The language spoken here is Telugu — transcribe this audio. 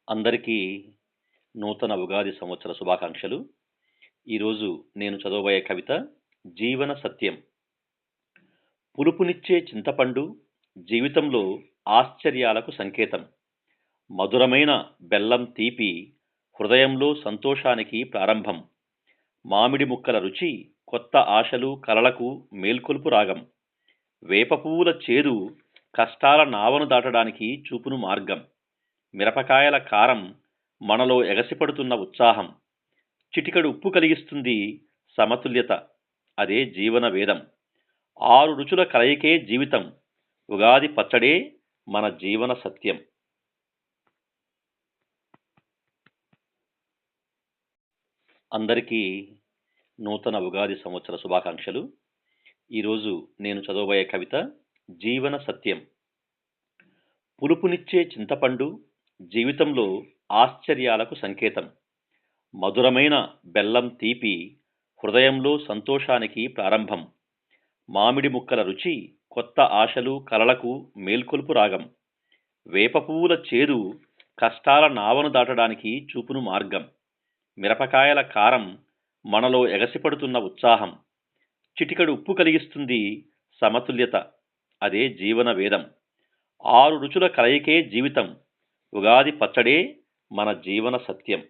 అందరికీ నూతన ఉగాది సంవత్సర శుభాకాంక్షలు. ఈరోజు నేను చదవబోయే కవిత 'జీవన సత్యం'. పులుపునిచ్చే చింతపండు జీవితంలో ఆశ్చర్యాలకు సంకేతం. మధురమైన బెల్లం తీపి హృదయంలో సంతోషానికి ప్రారంభం. మామిడి ముక్కల రుచి కొత్త ఆశలు కలలకు మేల్కొల్పు రాగం. వేప పువ్వుల చేదు కష్టాల నావను దాటడానికి చూపును మార్గం. మిరపకాయల కారం మనలో ఎగసిపడుతున్న ఉత్సాహం. చిటికెడు ఉప్పు కలిగిస్తుంది సమతుల్యత, అదే జీవన వేదం. 6 రుచుల కలయికే జీవితం. ఉగాది పచ్చడే మన జీవన సత్యం. అందరికీ నూతన ఉగాది సంవత్సర శుభాకాంక్షలు. ఈరోజు నేను చదవబోయే కవిత 'జీవన సత్యం'. పులుపునిచ్చే చింతపండు జీవితంలో ఆశ్చర్యాలకు సంకేతం. మధురమైన బెల్లం తీపి హృదయంలో సంతోషానికి ప్రారంభం. మామిడి ముక్కల రుచి కొత్త ఆశలు కలలకు మేల్కొల్పు రాగం. వేప పువ్వుల చేదు కష్టాల నావను దాటడానికి చూపును మార్గం. మిరపకాయల కారం మనలో ఎగసిపడుతున్న ఉత్సాహం. చిటికెడు ఉప్పు కలిగిస్తుంది సమతుల్యత, అదే జీవన వేదం. 6 రుచుల కలయికే జీవితం. ఉగాది పచ్చడే మన జీవన సత్యం.